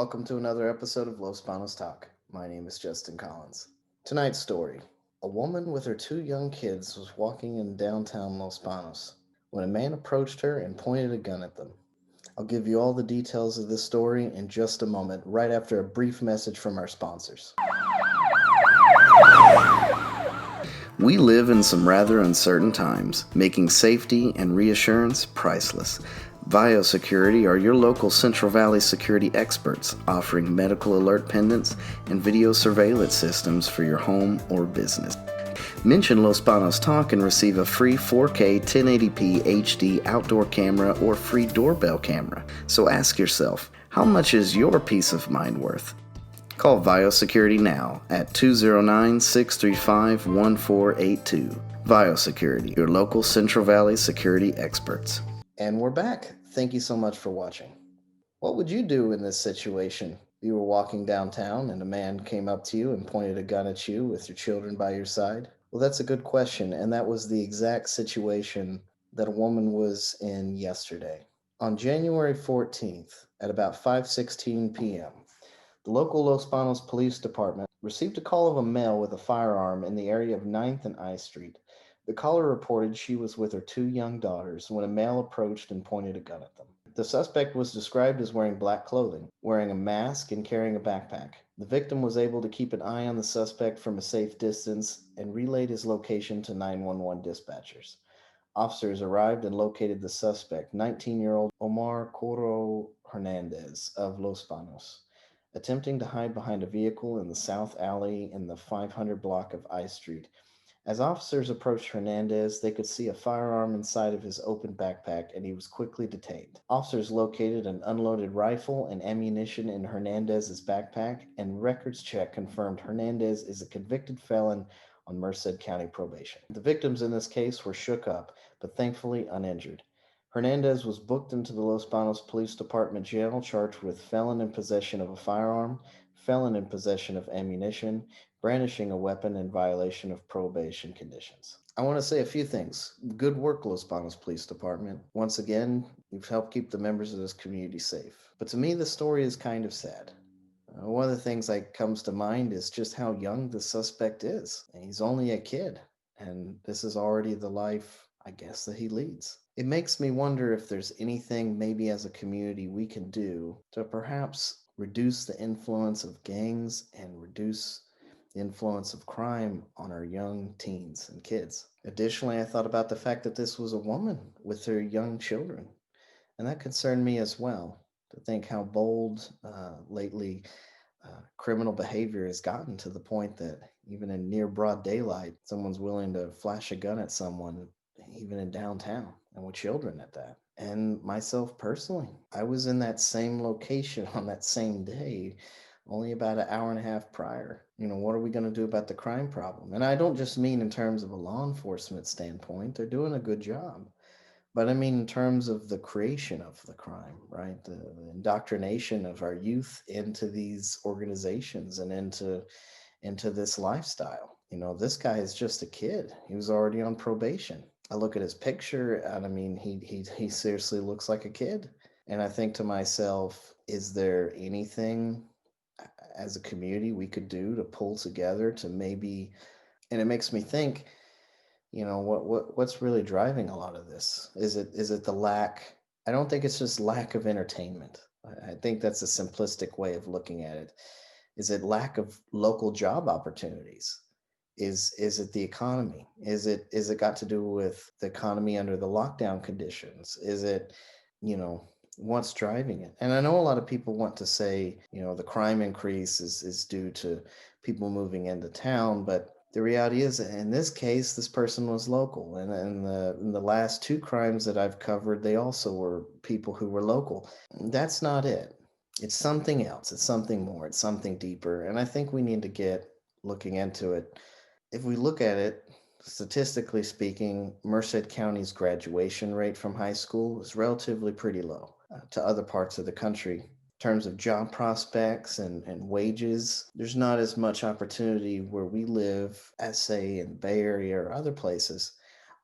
welcome to another episode of Los Banos Talk. My name is Justin Collins. Tonight's story: a woman with her two young kids was walking in downtown Los Banos when a man approached her and pointed a gun at them. I'll give you all the details of this story in just a moment, right after a brief message from our sponsors. We live in some rather uncertain times, making safety and reassurance priceless. Biosecurity are your local Central Valley security experts, offering medical alert pendants and video surveillance systems for your home or business. Mention Los Banos Talk and receive a free 4K 1080p HD outdoor camera or free doorbell camera. So ask yourself, how much is your peace of mind worth? Call Biosecurity now at 209-635-1482. Biosecurity, your local Central Valley security experts. And we're back. Thank you so much for watching. What would you do in this situation? You were walking downtown and a man came up to you and pointed a gun at you with your children by your side. Well, that's a good question, and that was the exact situation that a woman was in yesterday. On January 14th at about 5:16 p.m., the local Los Banos Police Department received a call of a male with a firearm in the area of 9th and I Street. The caller reported she was with her two young daughters when a male approached and pointed a gun at them. The suspect was described as wearing black clothing, wearing a mask, and carrying a backpack. The victim was able to keep an eye on the suspect from a safe distance and relayed his location to 911 dispatchers. Officers arrived and located the suspect, 19-year-old Omar Coro Hernandez of Los Banos, attempting to hide behind a vehicle in the south alley in the 500 block of I Street. As officers approached Hernandez, they could see a firearm inside of his open backpack, and he was quickly detained. Officers located an unloaded rifle and ammunition in Hernandez's backpack, and records check confirmed Hernandez is a convicted felon on Merced County probation. The victims in this case were shook up, but thankfully uninjured. Hernandez was booked into the Los Banos Police Department jail, charged with felon in possession of a firearm, felon in possession of ammunition, brandishing a weapon in violation of probation conditions. I want to say a few things. Good work, Los Banos Police Department. Once again, you've helped keep the members of this community safe. But to me, the story is kind of sad. One of the things that comes to mind is just how young the suspect is. He's only a kid, and this is already the life, I guess, that he leads. It makes me wonder if there's anything maybe as a community we can do to perhaps reduce the influence of gangs and reduce the influence of crime on our young teens and kids. Additionally, I thought about the fact that this was a woman with her young children, and that concerned me as well, to think how bold lately criminal behavior has gotten, to the point that even in near broad daylight, someone's willing to flash a gun at someone, even in downtown, and with children at that. And myself personally, I was in that same location on that same day, only about an hour and a half prior. What are we going to do about the crime problem? And I don't just mean in terms of a law enforcement standpoint, they're doing a good job. But I mean, in terms of the creation of the crime, right? The indoctrination of our youth into these organizations and into this lifestyle. This guy is just a kid. He was already on probation. I look at his picture, and I mean, he seriously looks like a kid. And I think to myself, is there anything as a community we could do to pull together to maybe? And it makes me think, what's really driving a lot of this? Is it the lack? I don't think it's just lack of entertainment. I think that's a simplistic way of looking at it. Is it lack of local job opportunities? Is it the economy? Is it got to do with the economy under the lockdown conditions? Is it, what's driving it? And I know a lot of people want to say, the crime increase is due to people moving into town, but the reality is, in this case, this person was local, and in the last two crimes that I've covered, they also were people who were local. That's not it. It's something else. It's something more. It's something deeper, and I think we need to get looking into it. If we look at it, statistically speaking, Merced County's graduation rate from high school is relatively pretty low to other parts of the country. In terms of job prospects and wages, there's not as much opportunity where we live as, say, in the Bay Area or other places.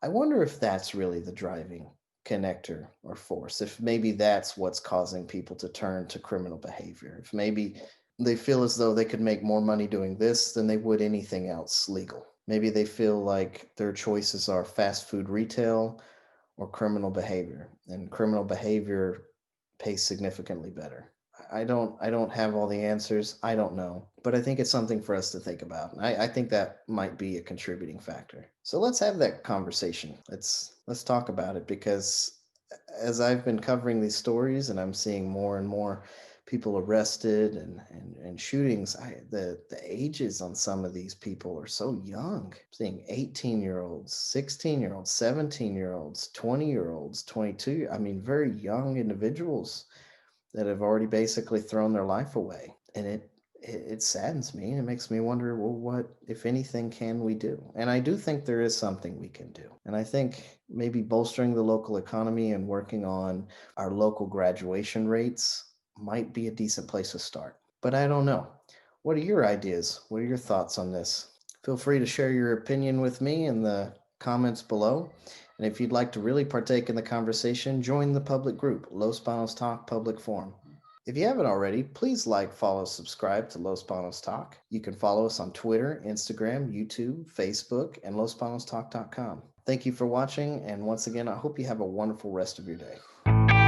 I wonder if that's really the driving connector or force, if maybe that's what's causing people to turn to criminal behavior, if maybe they feel as though they could make more money doing this than they would anything else legal. Maybe they feel like their choices are fast food retail or criminal behavior, and criminal behavior pays significantly better. I don't have all the answers. I don't know. But I think it's something for us to think about. I think that might be a contributing factor. So let's have that conversation. Let's talk about it, because as I've been covering these stories and I'm seeing more and more people arrested and shootings, the ages on some of these people are so young. I'm seeing 18-year-olds, 16-year-olds, 17-year-olds, 20-year-olds, 22. I mean, very young individuals that have already basically thrown their life away. And it saddens me, and it makes me wonder, well, what, if anything, can we do? And I do think there is something we can do. And I think maybe bolstering the local economy and working on our local graduation rates might be a decent place to start. But I don't know. What are your ideas? What are your thoughts on this? Feel free to share your opinion with me in the comments below. And if you'd like to really partake in the conversation, join the public group, Los Banos Talk Public Forum. If you haven't already, please like, follow, subscribe to Los Banos Talk. You can follow us on Twitter, Instagram, YouTube, Facebook, and losbanostalk.com. Thank you for watching, and once again, I hope you have a wonderful rest of your day.